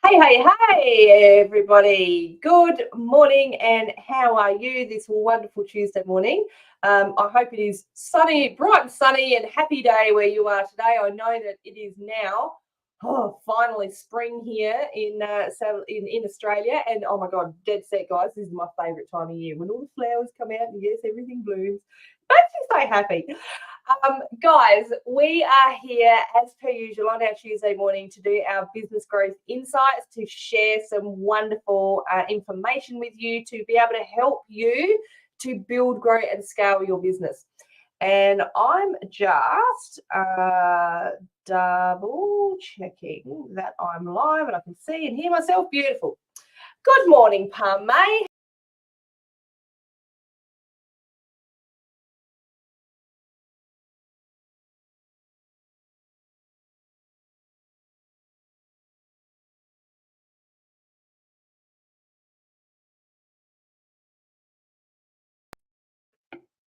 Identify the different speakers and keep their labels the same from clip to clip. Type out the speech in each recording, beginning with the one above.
Speaker 1: Hey, everybody. Good morning, and how are you this wonderful Tuesday morning? I hope it is sunny, bright and sunny, and happy day where you are today. I know that it is now, finally spring here in Australia, and oh my God, dead set, guys. This is my favourite time of year when all the flowers come out and yes, everything blooms. Makes me so happy. Guys, we are here as per usual on our Tuesday morning to do our business growth insights, to share some wonderful information with you, to be able to help you to build, grow, and scale your business. And I'm just double checking that I'm live and I can see and hear myself. Beautiful. Good morning, Parmay.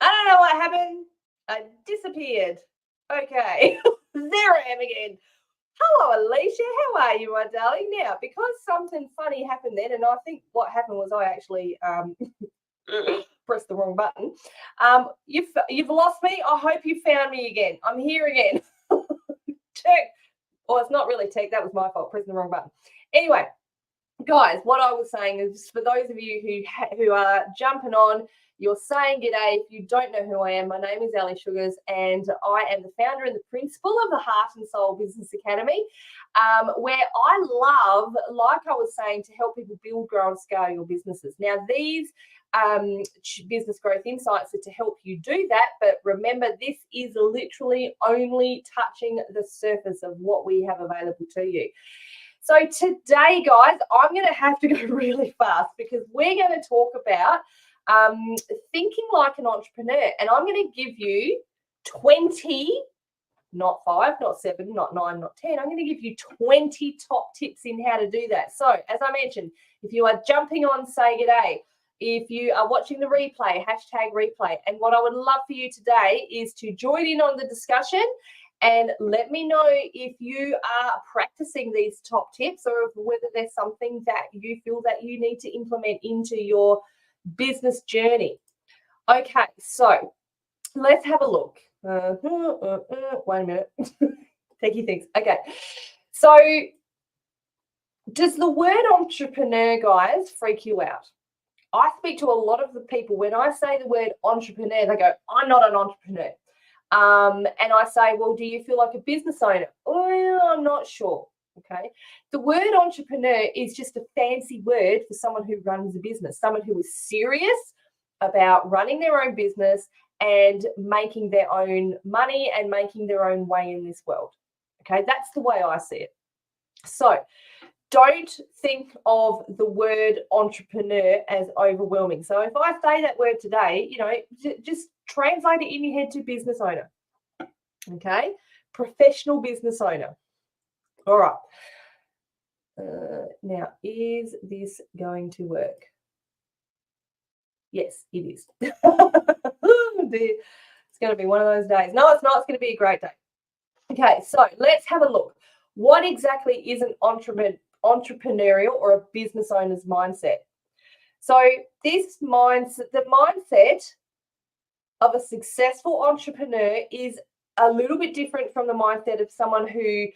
Speaker 1: I don't know what happened. I disappeared. Okay, there I am again. Hello, Alicia. How are you, my darling? Now, because something funny happened then, and I think what happened was I actually pressed the wrong button. You've lost me. I hope you found me again. I'm here again. Tech. Well, it's not really tech. That was my fault, pressing the wrong button. Anyway, guys, what I was saying is for those of you who are jumping on, you're saying g'day. If you don't know who I am, my name is Ali Sugars, and I am the founder and the principal of the Heart and Soul Business Academy, where I love, like I was saying, to help people build, grow, and scale your businesses. Now, these business growth insights are to help you do that, but remember, this is literally only touching the surface of what we have available to you. So today, guys, I'm going to have to go really fast because we're going to talk about thinking like an entrepreneur, and I'm going to give you 20, not 5, not 7, not 9, not 10. I'm going to give you 20 top tips in how to do that. So as I mentioned, if you are jumping on, say g'day. If you are watching the replay, hashtag replay. And what I would love for you today is to join in on the discussion and let me know if you are practicing these top tips or whether there's something that you feel that you need to implement into your business journey. Okay, so let's have a look. Wait a minute. Techie things. Okay, so does the word entrepreneur, guys, freak you out? I speak to a lot of the people, when I say the word entrepreneur, they go, I'm not an entrepreneur. And I say, well, do you feel like a business owner? Oh, I'm not sure. Okay. The word entrepreneur is just a fancy word for someone who runs a business, someone who is serious about running their own business and making their own money and making their own way in this world. Okay. That's the way I see it. So don't think of the word entrepreneur as overwhelming. So if I say that word today, just translate it in your head to business owner. Okay, professional business owner. All right. Now, is this going to work? Yes, it is. Oh, dear. It's going to be one of those days. No, it's not. It's going to be a great day. Okay, so let's have a look. What exactly is an entrepreneurial or a business owner's mindset? So this mindset, the mindset of a successful entrepreneur is a little bit different from the mindset of someone who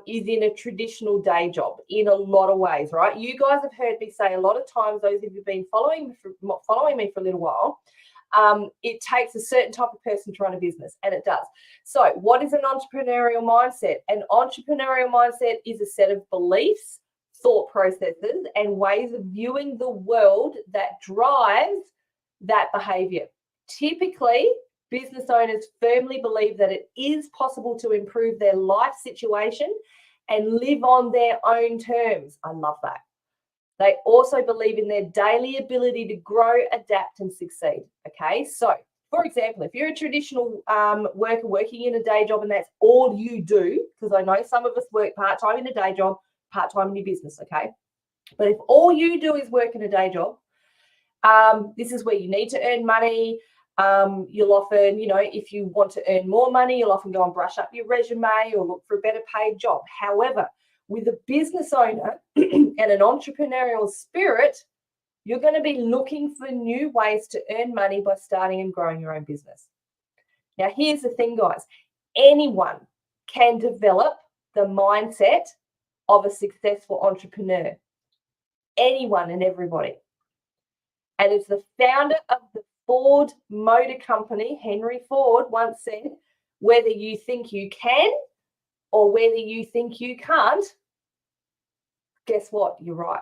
Speaker 1: is in a traditional day job in a lot of ways, right? You guys have heard me say a lot of times, those of you who've been following me for a little while, it takes a certain type of person to run a business, and it does. So what is an entrepreneurial mindset? An entrepreneurial mindset is a set of beliefs, thought processes, and ways of viewing the world that drives that behavior. Typically, business owners firmly believe that it is possible to improve their life situation and live on their own terms. I love that. They also believe in their daily ability to grow, adapt, and succeed. Okay, so for example, if you're a traditional worker working in a day job and that's all you do, because I know some of us work part-time in a day job, part-time in your business, okay? But if all you do is work in a day job, this is where you need to earn money. You'll often, if you want to earn more money, you'll often go and brush up your resume or look for a better paid job. However, with a business owner and an entrepreneurial spirit, you're going to be looking for new ways to earn money by starting and growing your own business. Now, here's the thing, guys. Anyone can develop the mindset of a successful entrepreneur. Anyone and everybody. And as the founder of the Ford Motor Company, Henry Ford, once said, whether you think you can or whether you think you can't, guess what? You're right.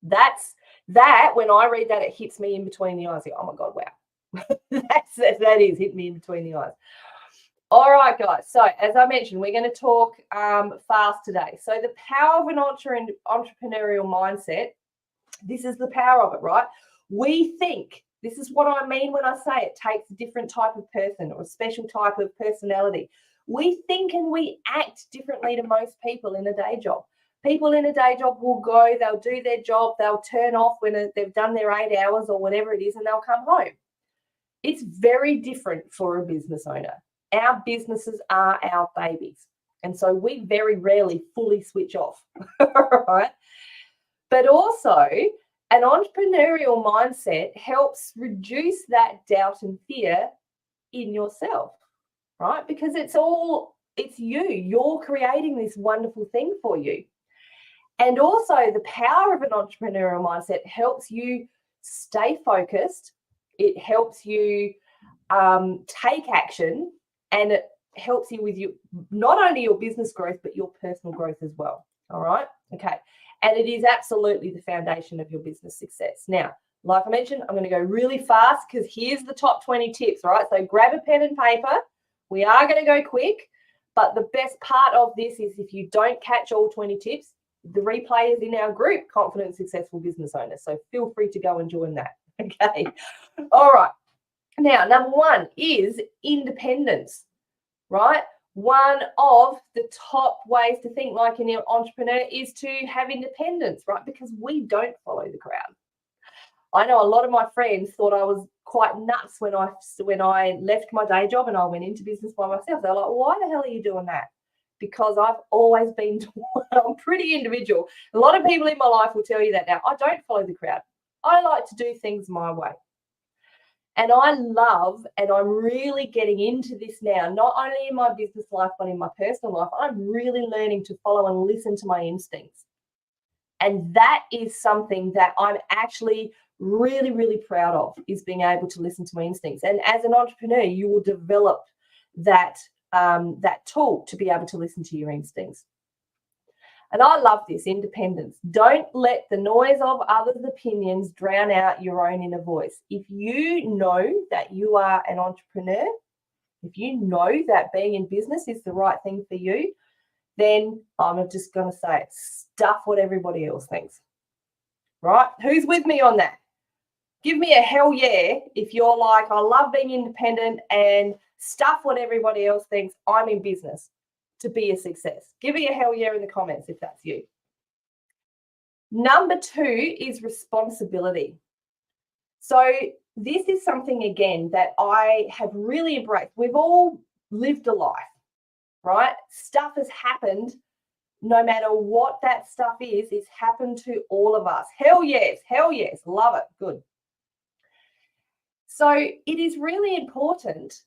Speaker 1: That when I read that, it hits me in between the eyes. Oh my God, wow. that is hitting me in between the eyes. All right, guys. So as I mentioned, we're going to talk fast today. So the power of an entrepreneurial mindset, this is the power of it, right? We think, this is what I mean when I say it takes a different type of person or a special type of personality. We think and we act differently to most people in a day job. People in a day job will go, they'll do their job, they'll turn off when they've done their 8 hours or whatever it is, and they'll come home. It's very different for a business owner. Our businesses are our babies. And so we very rarely fully switch off, right? But also, an entrepreneurial mindset helps reduce that doubt and fear in yourself, right? Because it's you. You're creating this wonderful thing for you. And also the power of an entrepreneurial mindset helps you stay focused. It helps you take action, and it helps you with not only your business growth, but your personal growth as well. All right. Okay. And it is absolutely the foundation of your business success. Now, like I mentioned, I'm going to go really fast because here's the top 20 tips. All right. So grab a pen and paper. We are going to go quick, but the best part of this is if you don't catch all 20 tips, the replay is in our group, Confident Successful Business Owners. So feel free to go and join that. Okay. All right. Now, number one is independence, right? One of the top ways to think like an entrepreneur is to have independence, right? Because we don't follow the crowd. I know a lot of my friends thought I was quite nuts when I left my day job and I went into business by myself. They're like, why the hell are you doing that? Because I've always been, I'm pretty individual. A lot of people in my life will tell you that now. I don't follow the crowd. I like to do things my way. And I love, and I'm really getting into this now, not only in my business life, but in my personal life. I'm really learning to follow and listen to my instincts. And that is something that I'm actually really, really proud of, is being able to listen to my instincts. And as an entrepreneur, you will develop that tool to be able to listen to your instincts. And I love this, independence. Don't let the noise of others' opinions drown out your own inner voice. If you know that you are an entrepreneur, if you know that being in business is the right thing for you, then I'm just going to say it, stuff what everybody else thinks. Right? Who's with me on that? Give me a hell yeah if you're like, I love being independent and stuff what everybody else thinks. I'm in business to be a success. Give me a hell yeah in the comments if that's you. Number two is responsibility. So this is something, again, that I have really embraced. We've all lived a life, right? Stuff has happened. No matter what that stuff is, it's happened to all of us. Hell yes, love it, good. So it is really important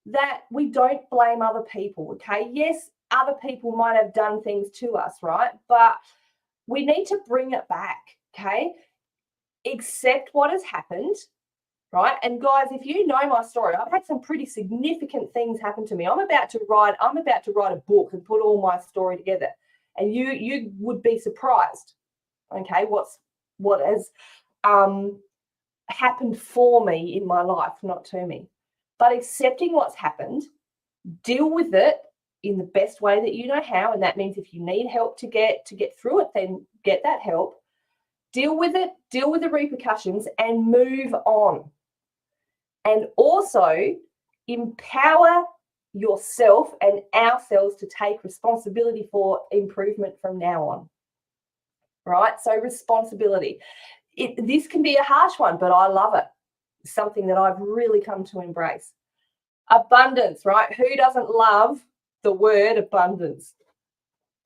Speaker 1: that we don't blame other people, okay? Yes, other people might have done things to us, right? But we need to bring it back, okay? Accept what has happened, right? And guys, if you know my story, I've had some pretty significant things happen to me. I'm about to write a book and put all my story together. And you would be surprised, okay, what has happened for me in my life, not to me. But accepting what's happened, deal with it in the best way that you know how. And that means if you need help to get through it, then get that help. Deal with it, deal with the repercussions, and move on. And also empower yourself and ourselves to take responsibility for improvement from now on. Right? So responsibility. This can be a harsh one, but I love it. Something that I've really come to embrace. Abundance, right? Who doesn't love the word abundance?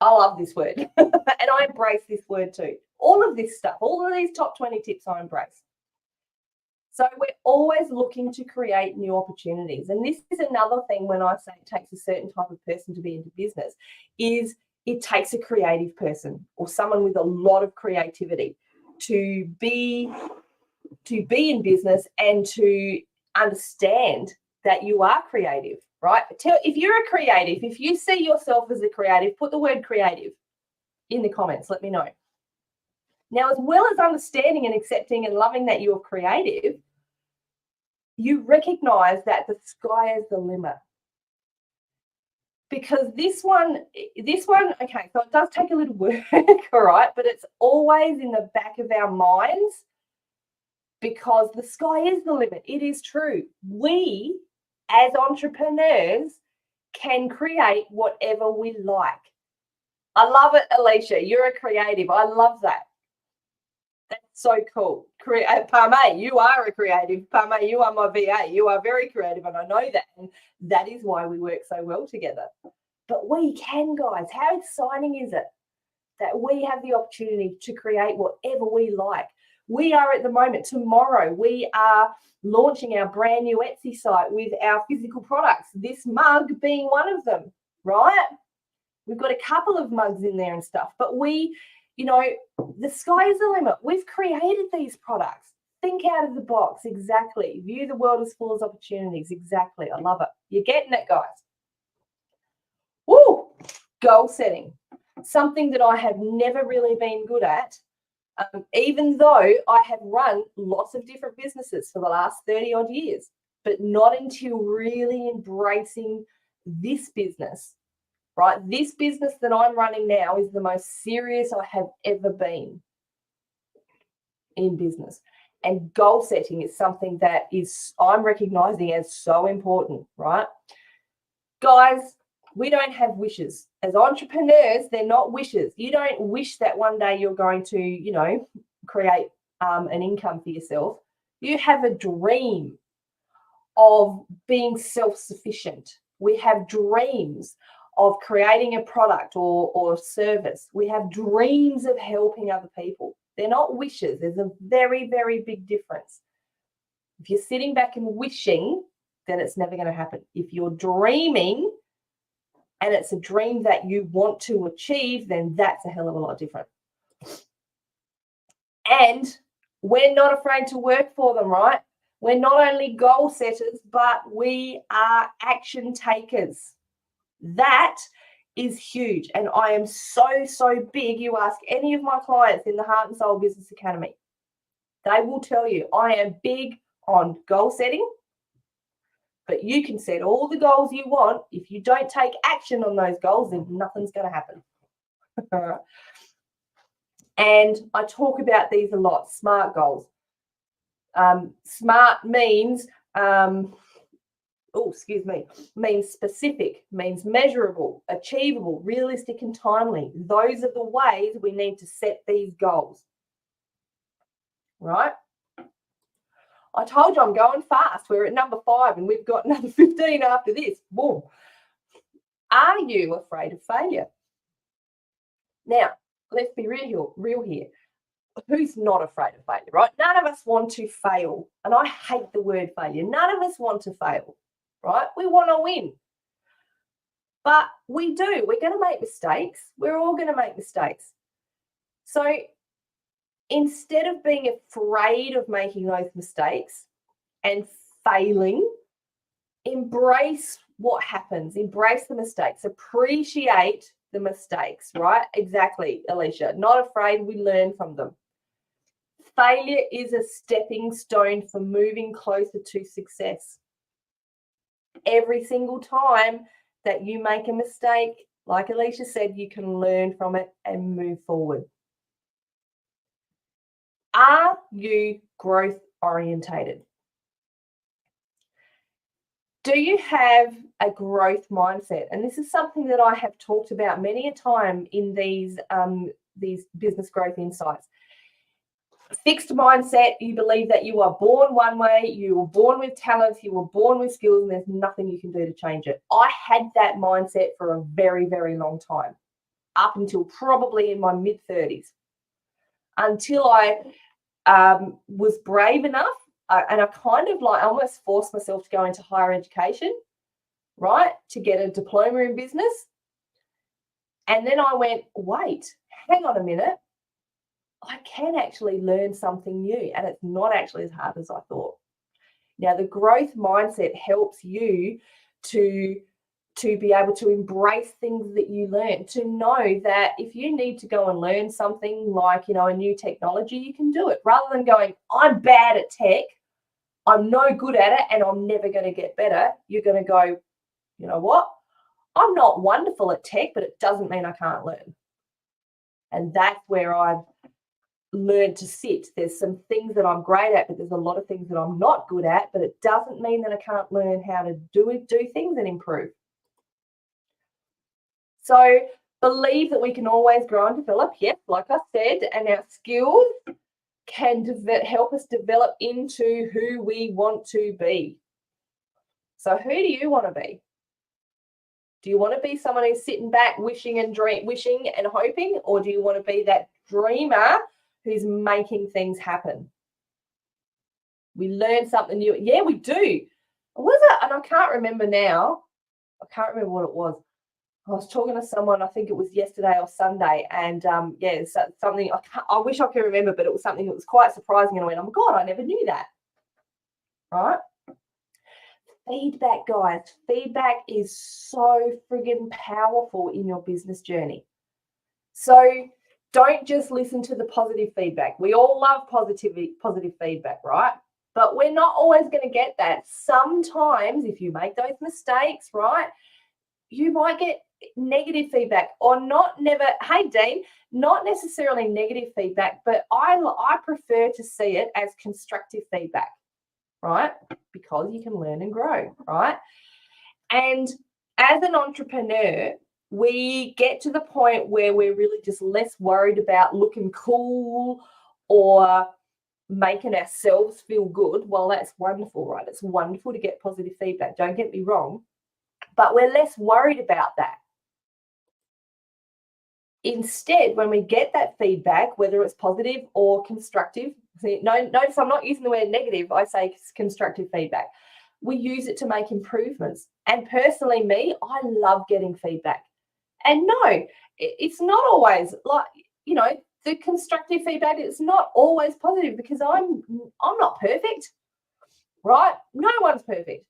Speaker 1: I love this word and I embrace this word too. All of this stuff, all of these top 20 tips I embrace. So we're always looking to create new opportunities. And this is another thing when I say it takes a certain type of person to be into business, is it takes a creative person or someone with a lot of creativity to be in business and to understand that you are creative, right? If you're a creative, if you see yourself as a creative, put the word creative in the comments, let me know. Now, as well as understanding and accepting and loving that you're creative, you recognize that the sky is the limit. Because this one, okay, so it does take a little work, all right, but it's always in the back of our minds because the sky is the limit. It is true. We, as entrepreneurs, can create whatever we like. I love it, Alicia. You're a creative. I love that. That's so cool. Parme, you are a creative. Parme, you are my VA. You are very creative, and I know that. And that is why we work so well together. But we can, guys. How exciting is it that we have the opportunity to create whatever we like? We are at the moment, tomorrow, we are launching our brand new Etsy site with our physical products, this mug being one of them, right? We've got a couple of mugs in there and stuff, but we, you know, the sky is the limit. We've created these products. Think out of the box, exactly. View the world as full of opportunities, exactly. I love it. You're getting it, guys. Woo! Goal setting, something that I have never really been good at. Even though I have run lots of different businesses for the last 30 odd years, but not until really embracing this business, right? This business that I'm running now is the most serious I have ever been in business. And goal setting is something that I'm recognizing as so important, right? Guys, we don't have wishes. As entrepreneurs, they're not wishes. You don't wish that one day you're going to, you know, create an income for yourself. You have a dream of being self-sufficient. We have dreams of creating a product or service. We have dreams of helping other people. They're not wishes. There's a very, very big difference. If you're sitting back and wishing, then it's never going to happen. If you're dreaming, and it's a dream that you want to achieve, then that's a hell of a lot different. And we're not afraid to work for them, right? We're not only goal setters, but we are action takers. That is huge. And I am so, so big. You ask any of my clients in the Heart and Soul Business Academy, they will tell you I am big on goal setting. But you can set all the goals you want. If you don't take action on those goals, then nothing's going to happen. And I talk about these a lot, SMART goals. SMART means, means specific, means measurable, achievable, realistic, and timely. Those are the ways we need to set these goals, right? I told you I'm going fast. We're at number 5 and we've got another 15 after this. Boom. Are you afraid of failure? Now, let's be real here. Who's not afraid of failure, right? None of us want to fail. And I hate the word failure. None of us want to fail, right? We want to win. But we do. We're going to make mistakes. We're all going to make mistakes. So instead of being afraid of making those mistakes and failing, embrace what happens, embrace the mistakes, appreciate the mistakes, right? Exactly, Alicia. Not afraid, we learn from them. Failure is a stepping stone for moving closer to success. Every single time that you make a mistake, like Alicia said, you can learn from it and move forward. Are you growth orientated? Do you have a growth mindset? And this is something that I have talked about many a time in these business growth insights. Fixed mindset, you believe that you are born one way, you were born with talents, you were born with skills, and there's nothing you can do to change it. I had that mindset for a very, very long time. up until probably in my mid-30s, until I was brave enough, and I kind of like almost forced myself to go into higher education, right, to get a diploma in business. And then I went, wait, hang on a minute. I can actually learn something new, and it's not actually as hard as I thought. Now, the growth mindset helps you to be able to embrace things that you learn, to know that if you need to go and learn something like, a new technology, you can do it, rather than going, I'm bad at tech, I'm no good at it, and I'm never going to get better. You're going to go, you know what? I'm not wonderful at tech, but it doesn't mean I can't learn. And that's where I've learned to sit. There's some things that I'm great at, but there's a lot of things that I'm not good at, but it doesn't mean that I can't learn how to do things and improve. So believe that we can always grow and develop. Yes, like I said, and our skills can help us develop into who we want to be. So who do you want to be? Do you want to be someone who's sitting back wishing and hoping, or do you want to be that dreamer who's making things happen? We learn something new. Yeah, we do. Was it? And I can't remember now. I can't remember what it was. I was talking to someone, I think it was yesterday or Sunday, and something I wish I could remember, but it was something that was quite surprising, and I went, oh my God, I never knew that. Right? Feedback, guys. Feedback is so friggin' powerful in your business journey. So don't just listen to the positive feedback. We all love positive feedback, right? But we're not always going to get that. Sometimes if you make those mistakes, right, you might get negative feedback, or not necessarily negative feedback, but I prefer to see it as constructive feedback, right? Because you can learn and grow, right? And as an entrepreneur, we get to the point where we're really just less worried about looking cool or making ourselves feel good. Well, that's wonderful, right? It's wonderful to get positive feedback, don't get me wrong, but we're less worried about that. Instead, when we get that feedback, whether it's positive or constructive, notice I'm not using the word negative, I say constructive feedback. We use it to make improvements. And personally, I love getting feedback. And no, it's not always like, the constructive feedback is not always positive, because I'm not perfect, right? No one's perfect.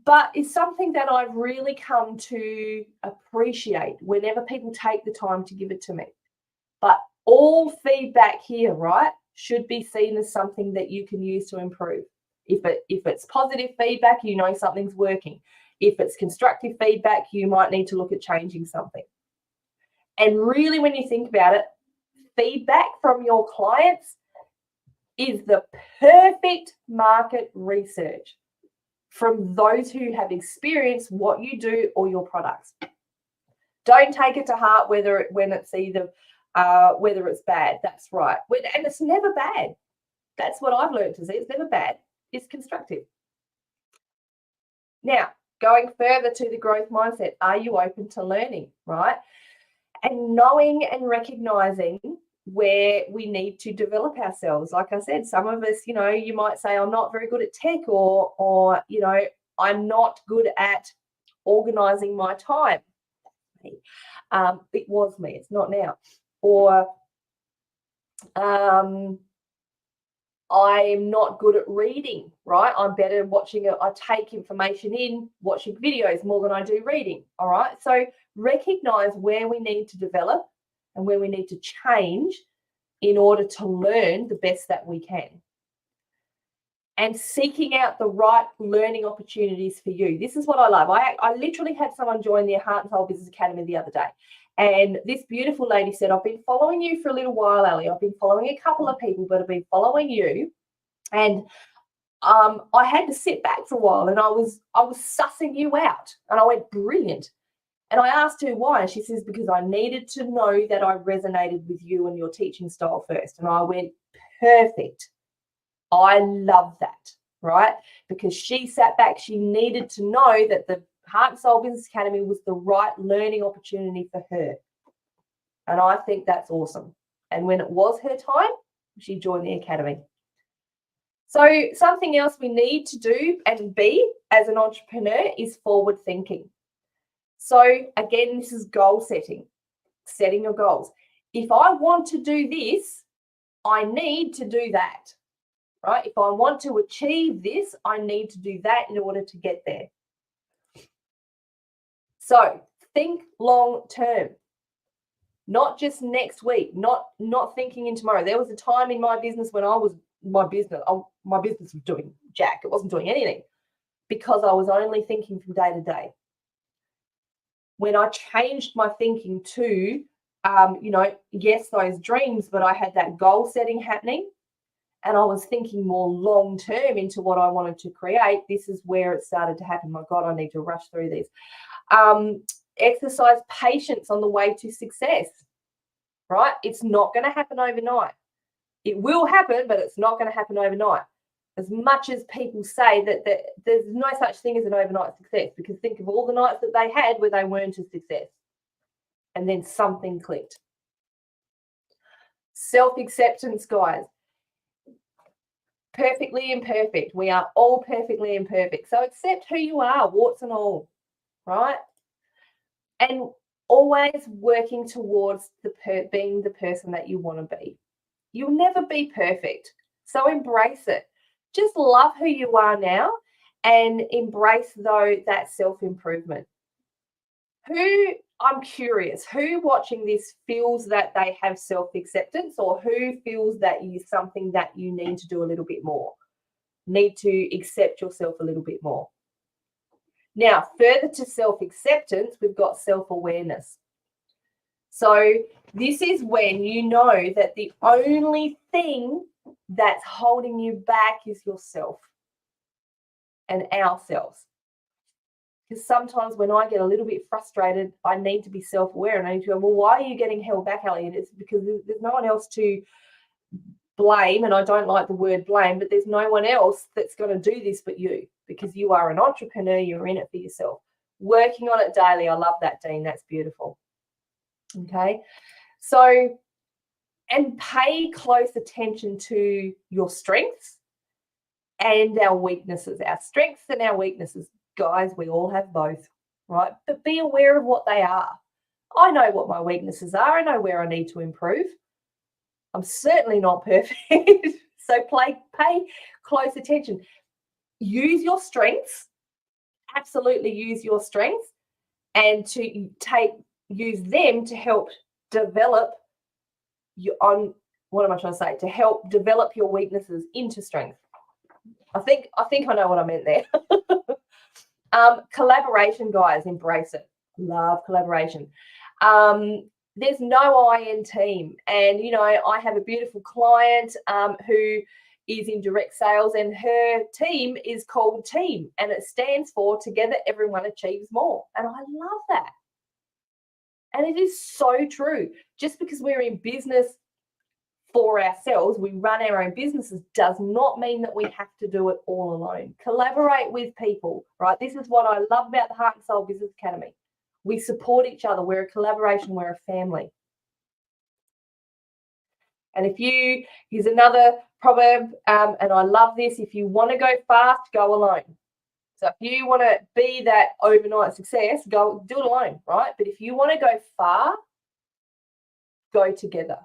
Speaker 1: But it's something that I've really come to appreciate whenever people take the time to give it to me. But all feedback here, right, should be seen as something that you can use to improve. If it's positive feedback, something's working. If it's constructive feedback, you might need to look at changing something. And really, when you think about it, feedback from your clients is the perfect market research from those who have experienced what you do or your products. Don't take it to heart whether it's bad. That's right. And it's never bad. That's what I've learned to see. It's never bad. It's constructive. Now, going further to the growth mindset, are you open to learning, right? And knowing and recognizing where we need to develop ourselves. Like I said, some of us, you might say, I'm not very good at tech, or I'm not good at organizing my time. It was me, it's not now. Or I'm not good at reading, right? I'm better at watching it. I take information in, watching videos more than I do reading, all right? So recognize where we need to develop and where we need to change in order to learn the best that we can. And seeking out the right learning opportunities for you. This is what I love. I literally had someone join the Heart and Soul Business Academy the other day. And this beautiful lady said, I've been following you for a little while, Ali. I've been following a couple of people, but I've been following you. And I had to sit back for a while, and I was sussing you out. And I went, brilliant. And I asked her why. And she says, because I needed to know that I resonated with you and your teaching style first. And I went, perfect. I love that, right? Because she sat back. She needed to know that Heart and Soul Business Academy was the right learning opportunity for her. And I think that's awesome. And when it was her time, she joined the academy. So something else we need to do and be as an entrepreneur is forward thinking. So again, this is goal setting your goals. If I want to do this, I need to do that, right? If I want to achieve this, I need to do that in order to get there. So think long term, not just next week, not thinking in tomorrow. There was a time in my business when my business was doing jack. It wasn't doing anything because I was only thinking from day to day. When I changed my thinking to, yes, those dreams, but I had that goal setting happening and I was thinking more long term into what I wanted to create, this is where it started to happen. My God, I need to rush through these. Exercise patience on the way to success, right? It's not going to happen overnight. It will happen, but it's not going to happen overnight. As much as people say that there's no such thing as an overnight success, because think of all the nights that they had where they weren't a success and then something clicked. Self-acceptance, guys. Perfectly imperfect. We are all perfectly imperfect. So accept who you are, warts and all, right? And always working towards being the person that you want to be. You'll never be perfect. So embrace it. Just love who you are now and embrace, though, that self-improvement. I'm curious, who watching this feels that they have self-acceptance, or who feels that is something that you need to do a little bit more, need to accept yourself a little bit more? Now, further to self-acceptance, we've got self-awareness. So this is when you know that the only thing that's holding you back is yourself and ourselves. Because sometimes when I get a little bit frustrated, I need to be self-aware and I need to go, well, why are you getting held back, Ellie? And it's because there's no one else to blame, and I don't like the word blame, but there's no one else that's going to do this but you, because you are an entrepreneur, you're in it for yourself. Working on it daily. I love that, Dean. That's beautiful. Okay. So, and pay close attention to your strengths and our weaknesses. Our strengths and our weaknesses. Guys, we all have both, right? But be aware of what they are. I know what my weaknesses are. I know where I need to improve. I'm certainly not perfect. So pay close attention. Use your strengths. Absolutely use your strengths, and to use them to help develop to help develop your weaknesses into strength. I think I know what I meant there. Collaboration, guys, embrace it. Love collaboration. There's no I in team. And, I have a beautiful client who is in direct sales, and her team is called TEAM, and it stands for Together Everyone Achieves More. And I love that. And it is so true. Just because we're in business for ourselves, we run our own businesses, does not mean that we have to do it all alone. Collaborate with people, right? This is what I love about the Heart and Soul Business Academy. We support each other. We're a collaboration. We're a family. And here's another proverb, and I love this: if you want to go fast, go alone. So if you want to be that overnight success, go do it alone, right? But if you want to go far, go together.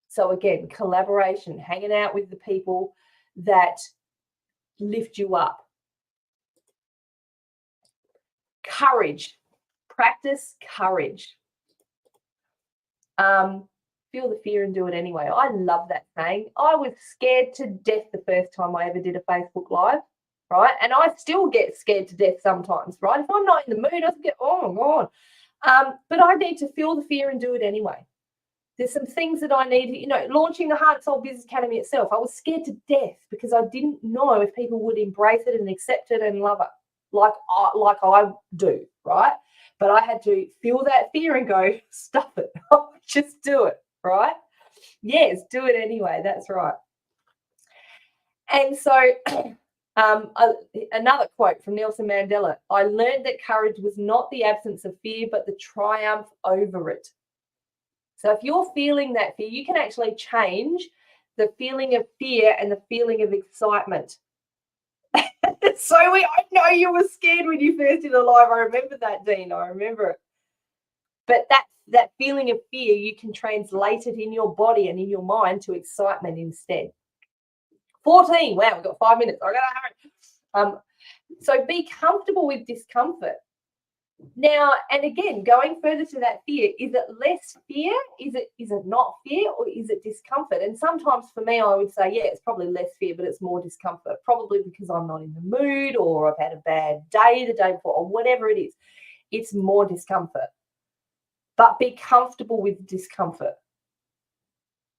Speaker 1: So again, collaboration, hanging out with the people that lift you up. Courage. Practice courage. Feel the fear and do it anyway. I love that saying. I was scared to death the first time I ever did a Facebook Live, right? And I still get scared to death sometimes, right? If I'm not in the mood, I get, oh, God. But I need to feel the fear and do it anyway. There's some things that I need, launching the Heart and Soul Business Academy itself. I was scared to death because I didn't know if people would embrace it and accept it and love it like I do, right? But I had to feel that fear and go, stuff it, just do it, right? Yes, do it anyway. That's right. And so Another quote from Nelson Mandela: I learned that courage was not the absence of fear, but the triumph over it. So if you're feeling that fear, you can actually change the feeling of fear and the feeling of excitement. So I know you were scared when you first did the live. I remember that, Dean. I remember it. But that feeling of fear, you can translate it in your body and in your mind to excitement instead. 14. Wow, we've got 5 minutes. I gotta hurry. So be comfortable with discomfort. Now, and again, going further to that fear, is it less fear? Is it not fear, or is it discomfort? And sometimes for me, I would say, yeah, it's probably less fear, but it's more discomfort, probably because I'm not in the mood, or I've had a bad day the day before, or whatever it is. It's more discomfort. But be comfortable with discomfort,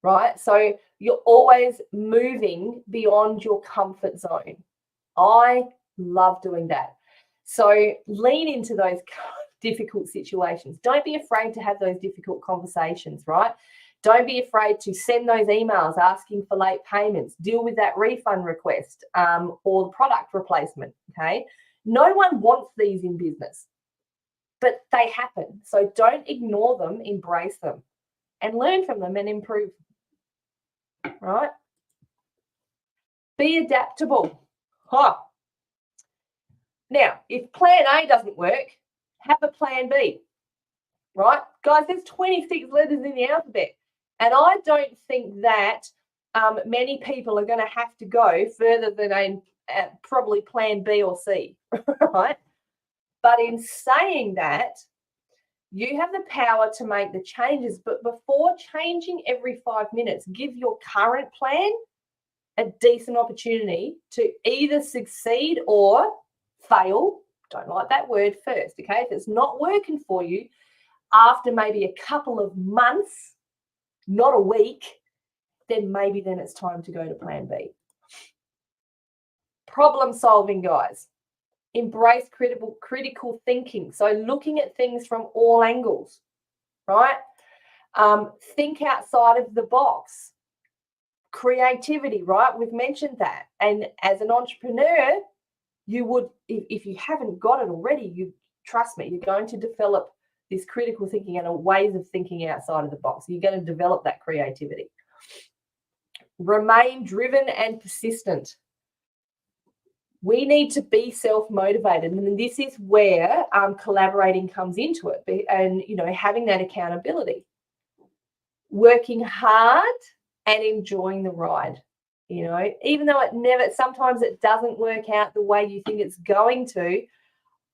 Speaker 1: right? So you're always moving beyond your comfort zone. I love doing that. So lean into those difficult situations. Don't be afraid to have those difficult conversations, right? Don't be afraid to send those emails asking for late payments, deal with that refund request or product replacement, okay? No one wants these in business, but they happen. So don't ignore them, embrace them and learn from them and improve, right? Be adaptable. Huh. Now, if plan A doesn't work, have a plan B, right? Guys, there's 26 letters in the alphabet. And I don't think that many people are going to have to go further than probably plan B or C, right? But in saying that, you have the power to make the changes. But before changing every 5 minutes, give your current plan a decent opportunity to either succeed or fail. Don't like that word first, okay? If it's not working for you, after maybe a couple of months, not a week, then it's time to go to plan B. Problem solving, guys. Embrace critical thinking. So looking at things from all angles, right? Think outside of the box. Creativity, right? We've mentioned that. And as an entrepreneur, you would, if you haven't got it already, you trust me, you're going to develop this critical thinking and ways of thinking outside of the box. You're going to develop that creativity. Remain driven and persistent. We need to be self-motivated, and this is where collaborating comes into it, and having that accountability. Working hard and enjoying the ride. Even though sometimes it doesn't work out the way you think it's going to,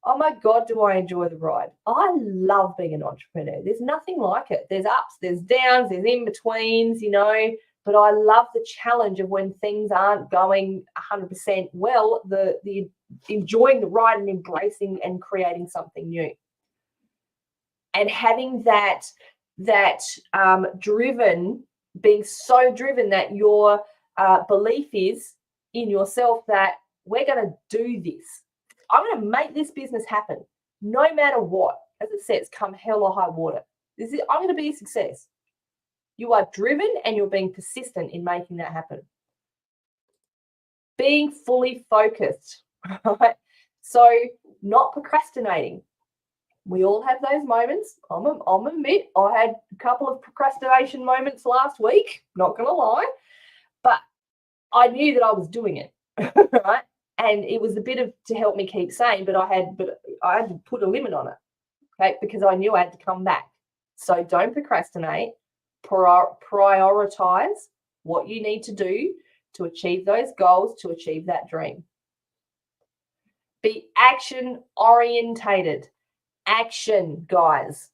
Speaker 1: oh my God, do I enjoy the ride. I love being an entrepreneur. There's nothing like it. There's ups, there's downs, there's in-betweens, but I love the challenge of when things aren't going 100% well, the enjoying the ride and embracing and creating something new. And having that driven, being so driven that your belief is in yourself that we're going to do this. I'm going to make this business happen no matter what. As it says, come hell or high water. I'm going to be a success. You are driven and you're being persistent in making that happen. Being fully focused, right? So not procrastinating. We all have those moments. I'll admit, I had a couple of procrastination moments last week, not going to lie, but I knew that I was doing it, right? And it was a bit of to help me keep sane, but I had to put a limit on it, okay? Because I knew I had to come back. So don't procrastinate. Prioritize what you need to do to achieve those goals, to achieve that dream. Be action orientated. Action, guys,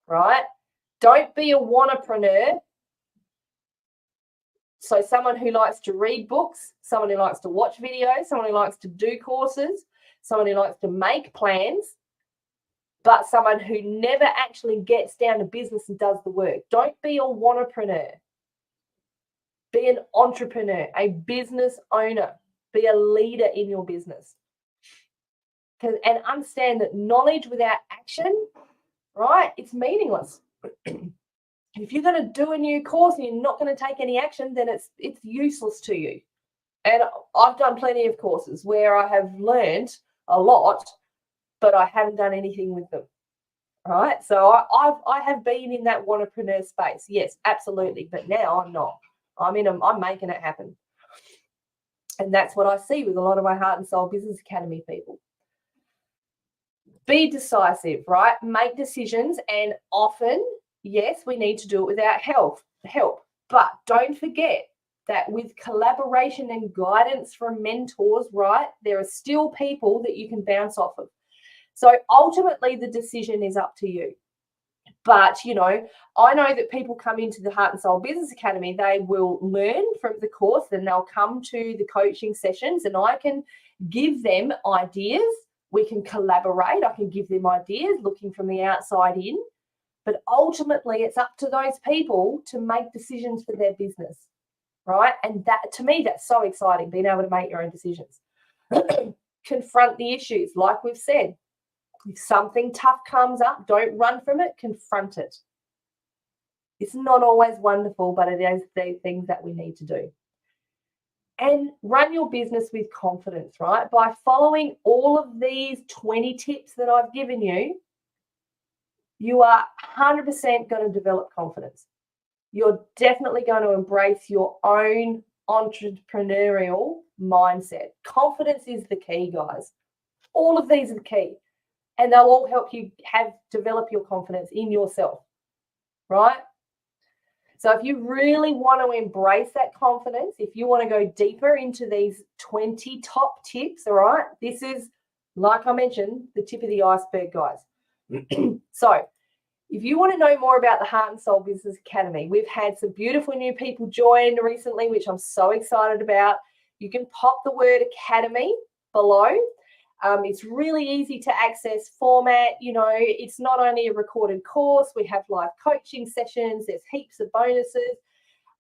Speaker 1: right? Don't be a wannapreneur. So someone who likes to read books, someone who likes to watch videos, someone who likes to do courses, someone who likes to make plans, but someone who never actually gets down to business and does the work. Don't be a wannapreneur. Be an entrepreneur, a business owner. Be a leader in your business. And understand that knowledge without action, right, it's meaningless. If you're going to do a new course and you're not going to take any action, then it's useless to you. And I've done plenty of courses where I have learned a lot, but I haven't done anything with them. Right. So I have been in that entrepreneur space. Yes, absolutely. But now I'm not. I'm making it happen. And that's what I see with a lot of my Heart and Soul Business Academy people. Be decisive, right? Make decisions. And often, yes, we need to do it without help. But don't forget that with collaboration and guidance from mentors, right, there are still people that you can bounce off of. So ultimately, the decision is up to you. But, I know that people come into the Heart and Soul Business Academy, they will learn from the course and they'll come to the coaching sessions and I can give them ideas. We can collaborate. I can give them ideas looking from the outside in. But ultimately, it's up to those people to make decisions for their business, right? And that, to me, that's so exciting, being able to make your own decisions. Confront the issues, like we've said. If something tough comes up, don't run from it, confront it. It's not always wonderful, but it is the things that we need to do. And run your business with confidence, right? By following all of these 20 tips that I've given you, you are 100% going to develop confidence. You're definitely going to embrace your own entrepreneurial mindset. Confidence is the key, guys. All of these are the key. And they'll all help you develop your confidence in yourself, right? So if you really want to embrace that confidence, if you want to go deeper into these 20 top tips, all right, this is, like I mentioned, the tip of the iceberg, guys. So if you want to know more about the Heart and Soul Business Academy, we've had some beautiful new people join recently, which I'm so excited about. You can pop the word academy below. It's really easy to access format. It's not only a recorded course. We have live coaching sessions. There's heaps of bonuses.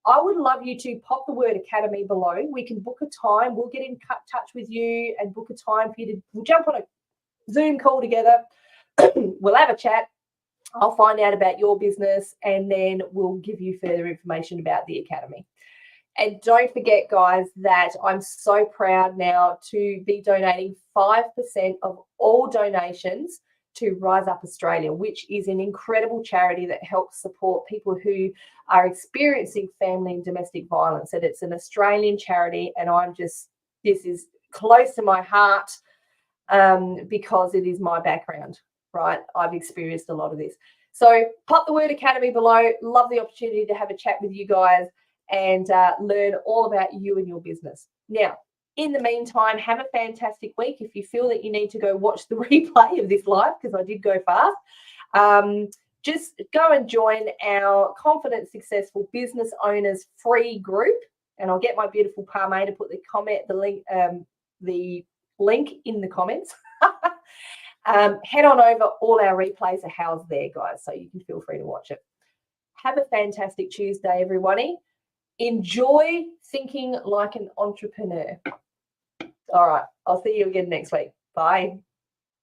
Speaker 1: I would love you to pop the word academy below. We can book a time. We'll get in touch with you and book a time for you to we'll jump on a Zoom call together. We'll have a chat. I'll find out about your business and then we'll give you further information about the academy. And don't forget, guys, that I'm so proud now to be donating 5% of all donations to Rise Up Australia, which is an incredible charity that helps support people who are experiencing family and domestic violence. And it's an Australian charity, and this is close to my heart because it is my background, right? I've experienced a lot of this. So pop the word academy below. Love the opportunity to have a chat with you guys and learn all about you and your business. Now, in the meantime, have a fantastic week. If you feel that you need to go watch the replay of this live, because I did go fast, just go and join our Confident Successful Business Owners free group. And I'll get my beautiful Parme to put the link in the comments. Head on over. All our replays are housed there, guys, so you can feel free to watch it. Have a fantastic Tuesday, everybody. Enjoy thinking like an entrepreneur. All right. I'll see you again next week. Bye.